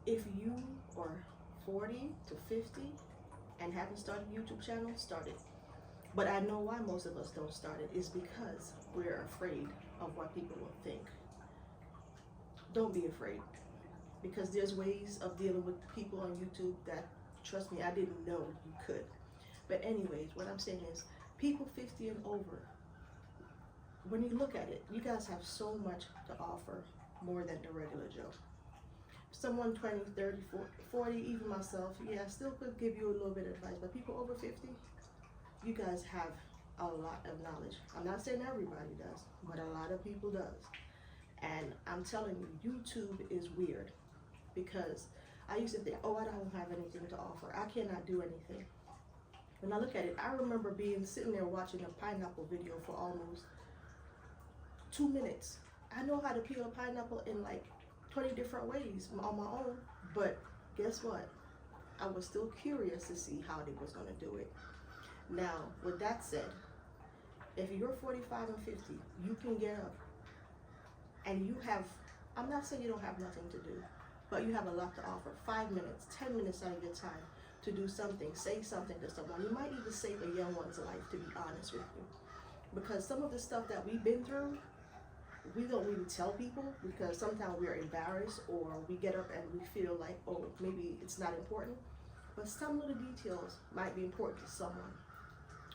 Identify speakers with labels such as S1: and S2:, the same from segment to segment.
S1: If you are 40 to 50 and haven't started a YouTube channel, start it. But I know why most of us don't start it is because we're afraid of what people will think. Don't be afraid, because there's ways of dealing with people on YouTube that, trust me, I didn't know you could. But anyways, what I'm saying is, people 50 and over, when you look at it, you guys have so much to offer more than the regular Joe. Someone 20, 30, 40, even myself, yeah, I still could give you a little bit of advice, but people over 50, you guys have a lot of knowledge. I'm not saying everybody does, but a lot of people does. And I'm telling you, YouTube is weird, because I used to think, oh, I don't have anything to offer. I cannot do anything. When I look at it, I remember sitting there watching a pineapple video for almost 2 minutes. I know how to peel a pineapple in like 20 different ways on my own, but guess what? I was still curious to see how they was gonna do it. Now, with that said, if you're 45 and 50, you can get up and you have, I'm not saying you don't have nothing to do, but you have a lot to offer. 5 minutes, 10 minutes out of your time to do something, say something to someone. You might even save a young one's life, to be honest with you. Because some of the stuff that we've been through, we don't really tell people, because sometimes we're embarrassed, or we get up and we feel like, oh, maybe it's not important. But some little details might be important to someone.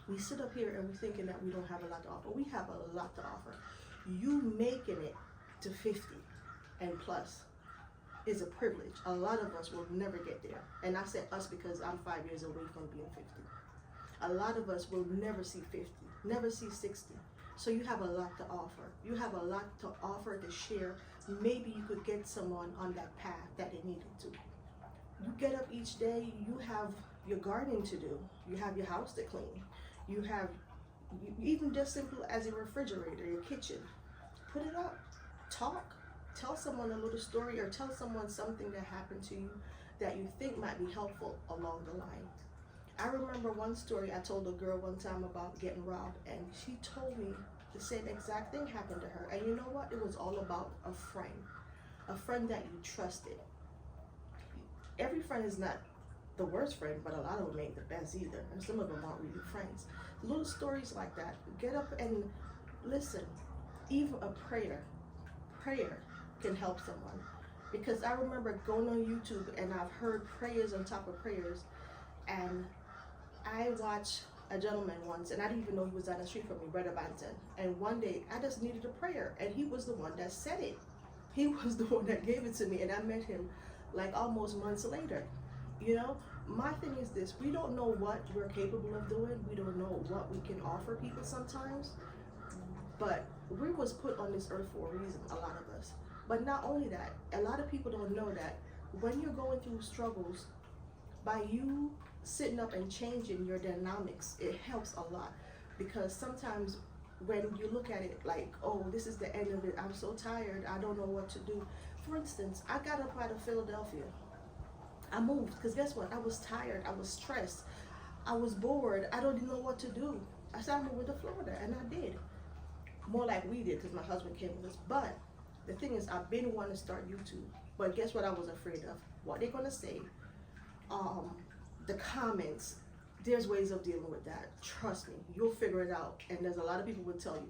S1: We sit up here and we're thinking that we don't have a lot to offer. We have a lot to offer. You making it to 50 and plus is a privilege. A lot of us will never get there. And I said us because I'm 5 years away from being 50. A lot of us will never see 50, never see 60. So you have a lot to offer. You have a lot to offer, to share. Maybe you could get someone on that path that they needed to. You get up each day, you have your gardening to do. You have your house to clean. You have, even just simple as a refrigerator, your kitchen. Put it up, talk. Tell someone a little story, or tell someone something that happened to you that you think might be helpful along the line. I remember one story I told a girl one time about getting robbed, and she told me the same exact thing happened to her. And you know what? It was all about a friend that you trusted. Every friend is not the worst friend, but a lot of them ain't the best either. And some of them aren't really friends. Little stories like that. Get up and listen. Even a prayer can help someone. Because I remember going on YouTube and I've heard prayers on top of prayers, and I watched a gentleman once, and I didn't even know he was down the street from me, Brother Banton. And one day I just needed a prayer, and he was the one that said it. He was the one that gave it to me, and I met him like almost months later. You know, my thing is this: we don't know what we're capable of doing. We don't know what we can offer people sometimes. But we was put on this earth for a reason, a lot of us. But not only that, a lot of people don't know that when you're going through struggles, by you sitting up and changing your dynamics, it helps a lot. Because sometimes when you look at it like, oh, this is the end of it, I'm so tired, I don't know what to do. For instance, I got up out of Philadelphia. I moved because guess what? I was tired, I was stressed, I was bored, I don't even know what to do. I said I'm moving to Florida, and I did. More like we did, because my husband came with us. But the thing is, I've been wanting to start YouTube. But guess what I was afraid of? What they're gonna say, the comments. There's ways of dealing with that. Trust me, you'll figure it out. And there's a lot of people will tell you.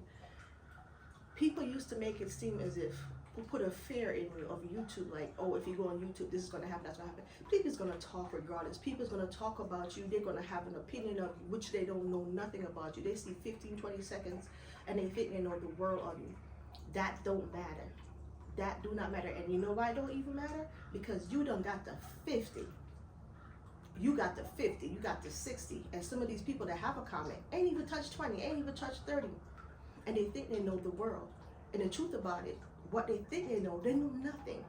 S1: People used to make it seem as if we put a fear in you of YouTube, like, oh, if you go on YouTube, this is gonna happen, that's gonna happen. People's gonna talk regardless. People's gonna talk about you. They're gonna have an opinion of you, which they don't know nothing about you. They see 15, 20 seconds, and they think they know the world on you. That don't matter. That do not matter. And you know why it don't even matter? Because you done got the 50. You got the 50, you got the 60. And some of these people that have a comment ain't even touched 20, ain't even touched 30. And they think they know the world. And the truth about it, what they think they know nothing.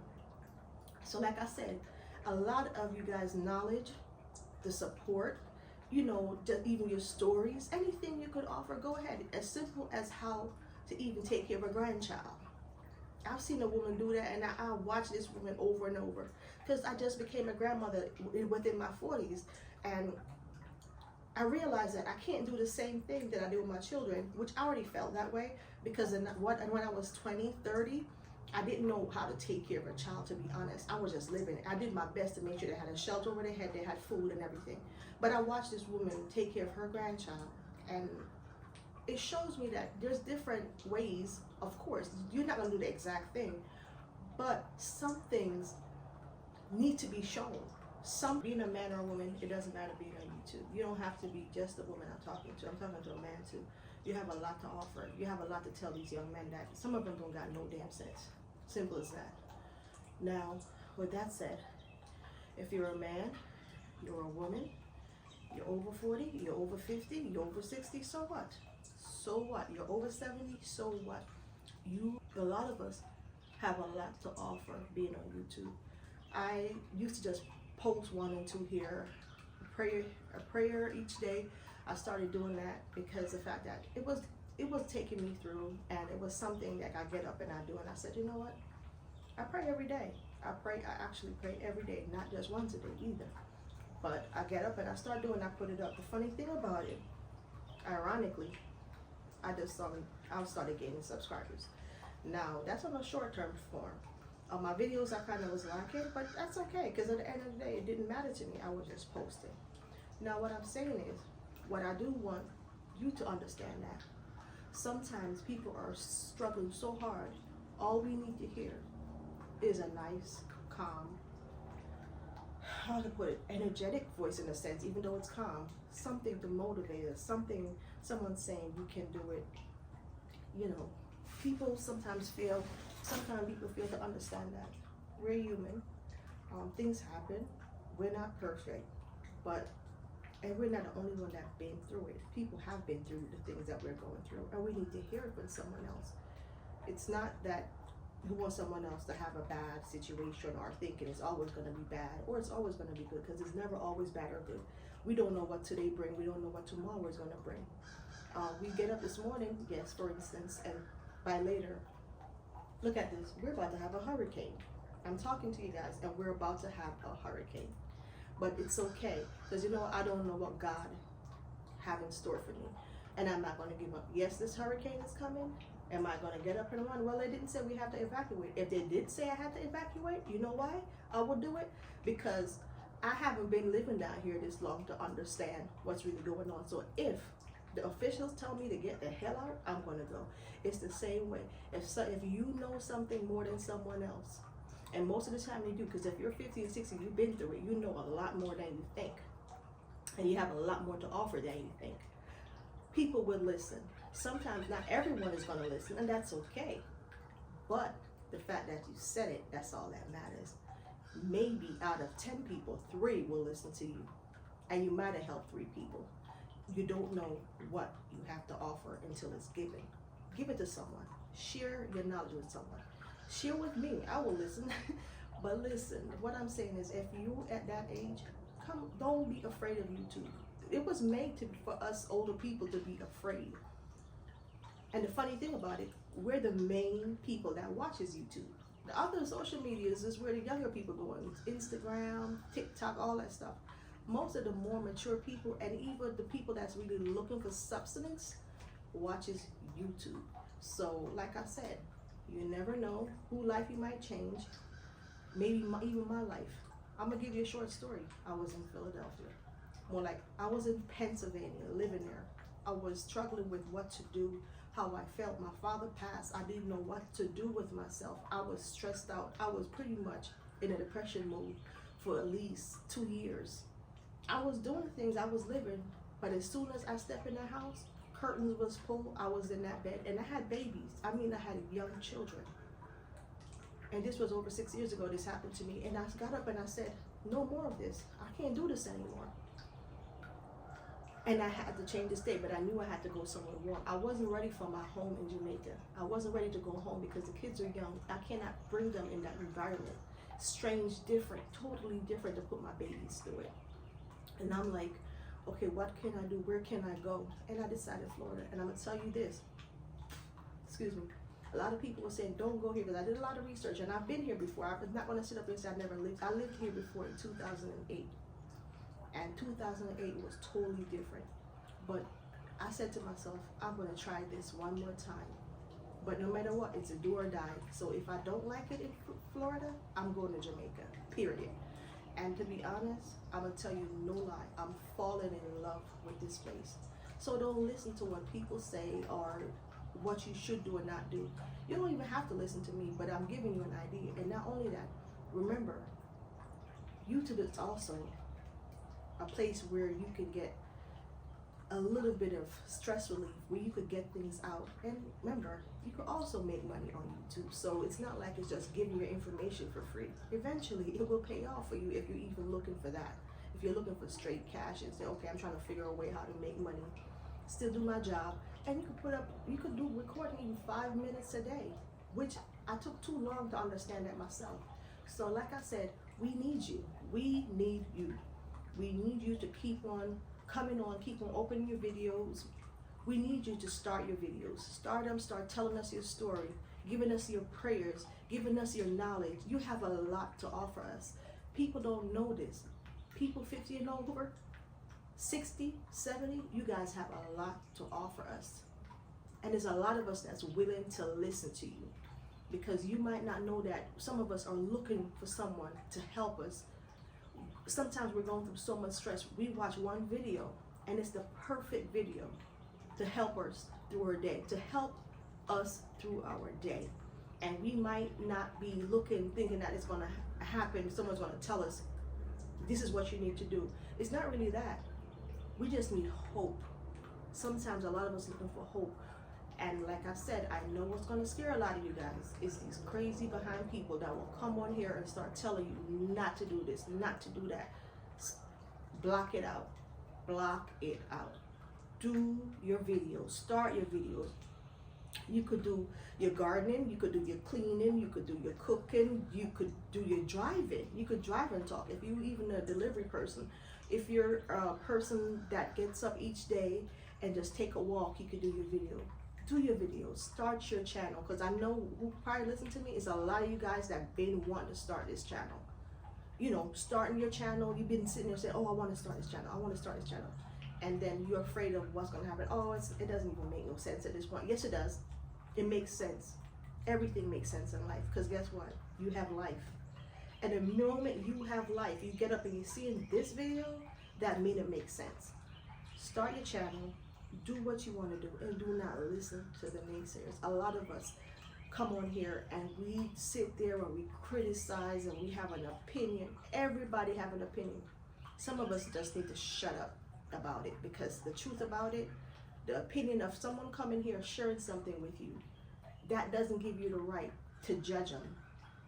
S1: So like I said, a lot of you guys' knowledge, the support, you know, just even your stories, anything you could offer, go ahead. As simple as how to even take care of a grandchild. I've seen a woman do that, and I watch this woman over and over, because I just became a grandmother within my 40s, and I realized that I can't do the same thing that I do with my children, which I already felt that way, because when I was 20, 30, I didn't know how to take care of a child, to be honest. I was just living. I did my best to make sure they had a shelter over their head, they had food and everything. But I watched this woman take care of her grandchild, and it shows me that there's different ways. Of course, you're not gonna do the exact thing, but some things need to be shown. Some being a man or a woman, it doesn't matter being on YouTube. You don't have to be just the woman I'm talking to. I'm talking to a man too. You have a lot to offer. You have a lot to tell these young men that some of them don't got no damn sense. Simple as that. Now, with that said, if you're a man, you're a woman, you're over 40, you're over 50, you're over 60, so what? So what? You're over 70, so what? A lot of us have a lot to offer being on YouTube. I used to just post 1 and 2 here, a prayer each day. I started doing that because the fact that it was taking me through, and it was something that I get up and I do, and I said, you know what? I pray every day. I actually pray every day, not just once a day either. But I get up and I start doing, I put it up. The funny thing about it, ironically, I started gaining subscribers. Now, that's on a short-term form. On my videos, I kind of was lacking, but that's okay, because at the end of the day, it didn't matter to me. I was just posting. Now, what I'm saying is, what I do want you to understand that sometimes people are struggling so hard, all we need to hear is a nice, calm, how to put it, energetic voice in a sense, even though it's calm, something to motivate us, someone saying you can do it. You know, people fail to understand that. We're human, things happen, we're not perfect, and we're not the only one that's been through it. People have been through the things that we're going through, and we need to hear it from someone else. It's not that you want someone else to have a bad situation or thinking it's always going to be bad or it's always going to be good, because it's never always bad or good. We don't know what today brings. We don't know what tomorrow is going to bring. We get up this morning, yes, for instance, and by later, look at this, we're about to have a hurricane. I'm talking to you guys, and we're about to have a hurricane. But it's okay, because you know, I don't know what God have in store for me, and I'm not going to give up. Yes, this hurricane is coming. Am I going to get up and run? Well, they didn't say we have to evacuate. If they did say I had to evacuate, you know why I would do it? Because I haven't been living down here this long to understand what's really going on. So if the officials tell me to get the hell out, I'm going to go. It's the same way. If you know something more than someone else, and most of the time you do, because if you're 50 and 60, you've been through it, you know a lot more than you think. And you have a lot more to offer than you think. People will listen. Sometimes not everyone is going to listen, and that's okay. But the fact that you said it, that's all that matters. Maybe out of 10 people, 3 will listen to you. And you might have helped 3 people. You don't know what you have to offer until it's given. Give it to someone. Share your knowledge with someone. Share with me. I will listen. But listen, what I'm saying is, if you at that age, don't be afraid of YouTube. It was made for us older people to be afraid. And the funny thing about it, we're the main people that watches YouTube. The other social medias is where the younger people go on. Instagram, TikTok, all that stuff. Most of the more mature people, and even the people that's really looking for substance, watches YouTube. So, like I said, you never know who life you might change. Maybe even my life. I'm gonna give you a short story. I was in Philadelphia. More like, I was in Pennsylvania, living there. I was struggling with what to do, how I felt. My father passed. I didn't know what to do with myself. I was stressed out. I was pretty much in a depression mode for at least 2 years. I was doing things, I was living, but as soon as I stepped in the house, curtains was pulled, I was in that bed, and I had babies. I mean, I had young children. And this was over 6 years ago, this happened to me. And I got up and I said, no more of this. I can't do this anymore. And I had to change the state, but I knew I had to go somewhere warm. I wasn't ready for my home in Jamaica. I wasn't ready to go home because the kids are young. I cannot bring them in that environment. Strange, different, totally different to put my babies through it. And I'm like, okay, what can I do? Where can I go? And I decided Florida. And I'm gonna tell you this, excuse me, a lot of people were saying, don't go here, because I did a lot of research, and I've been here before. I was not gonna sit up and say I never lived. I lived here before in 2008. And 2008 was totally different. But I said to myself, I'm gonna try this one more time. But no matter what, it's a do or die. So if I don't like it in Florida, I'm going to Jamaica, period. And to be honest, I'm going to tell you no lie, I'm falling in love with this place. So don't listen to what people say or what you should do or not do. You don't even have to listen to me, but I'm giving you an idea. And not only that, remember, YouTube is also a place where you can get a little bit of stress relief, where you could get things out. And remember, you could also make money on YouTube. So it's not like it's just giving your information for free. Eventually, it will pay off for you if you're even looking for that. If you're looking for straight cash and say, okay, I'm trying to figure a way how to make money, still do my job, and you could do recording in 5 minutes a day, which I took too long to understand that myself. So like I said, we need you. We need you. We need you to keep on coming on, keep on opening your videos. We need you to start your videos. Start them, start telling us your story, giving us your prayers, giving us your knowledge. You have a lot to offer us. People don't know this. People 50 and over, 60, 70, you guys have a lot to offer us. And there's a lot of us that's willing to listen to you, because you might not know that some of us are looking for someone to help us. Sometimes we're going through so much stress. We watch one video and it's the perfect video to help us through our day, to help us through our day. And we might not be looking, thinking that it's going to happen. Someone's going to tell us, this is what you need to do. It's not really that. We just need hope. Sometimes a lot of us are looking for hope. And like I said, I know what's going to scare a lot of you guys is these crazy behind people that will come on here and start telling you not to do this, not to do that. Block it out. Block it out. Do your videos. Start your videos. You could do your gardening, you could do your cleaning, you could do your cooking, you could do your driving. You could drive and talk. If you're even a delivery person, if you're a person that gets up each day and just take a walk, you could do your video. Do your videos. Start your channel, because I know who probably listen to me is a lot of you guys that been wanting to start this channel. You know, starting your channel, you've been sitting there saying, oh, I want to start this channel, I want to start this channel. And then you're afraid of what's going to happen. Oh, it doesn't even make no sense at this point. Yes, it does. It makes sense. Everything makes sense in life, because guess what? You have life. And the moment you have life, you get up and you see in this video, that means it makes sense. Start your channel. Do what you want to do, and do not listen to the naysayers. A lot of us come on here and we sit there and we criticize and we have an opinion. Everybody have an opinion. Some of us just need to shut up about it, because the truth about it, the opinion of someone coming here sharing something with you, that doesn't give you the right to judge them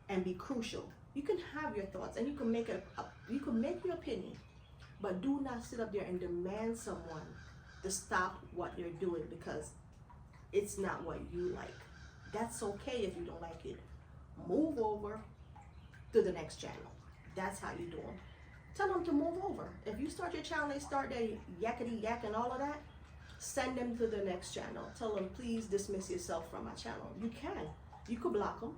S1: and be crucial. You can have your thoughts and you can make you can make your opinion, but do not sit up there and demand someone to stop what they're doing because it's not what you like. That's okay if you don't like it. Move over to the next channel. That's how you do them. Tell them to move over. If you start your channel, they start their yakety yak and all of that, send them to the next channel. Tell them, please dismiss yourself from my channel. You can. You could block them.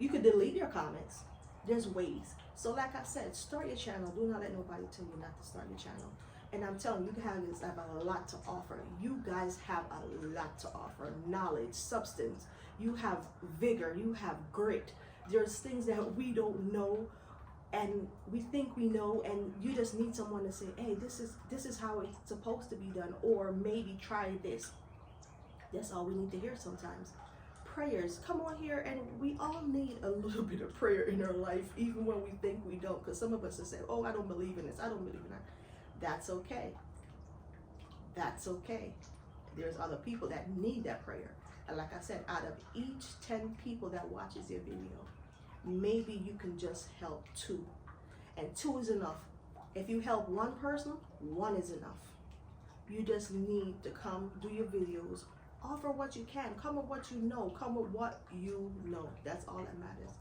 S1: You could delete their comments. There's ways. So like I said, start your channel. Do not let nobody tell you not to start your channel. And I'm telling you, you guys have a lot to offer. You guys have a lot to offer. Knowledge, substance. You have vigor. You have grit. There's things that we don't know, and we think we know, and you just need someone to say, hey, this is how it's supposed to be done, or maybe try this. That's all we need to hear sometimes. Prayers. Come on here, and we all need a little bit of prayer in our life, even when we think we don't, because some of us will say, oh, I don't believe in this, I don't believe in that. That's okay. That's okay. There's other people that need that prayer. And like I said, out of each 10 people that watches your video, maybe you can just help 2. And 2 is enough. If you help 1 person, 1 is enough. You just need to come do your videos. Offer what you can. Come with what you know. Come with what you know. That's all that matters.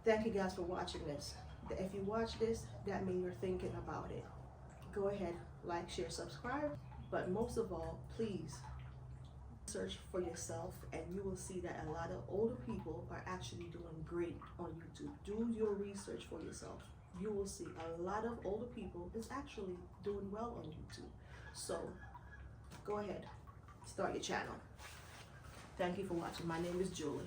S1: Thank you guys for watching this. If you watch this, that means you're thinking about it. Go ahead, like, share, subscribe. But most of all, please search for yourself, and you will see that a lot of older people are actually doing great on YouTube. Do your research for yourself. You will see a lot of older people is actually doing well on YouTube. So go ahead, start your channel. Thank you for watching. My name is Julie.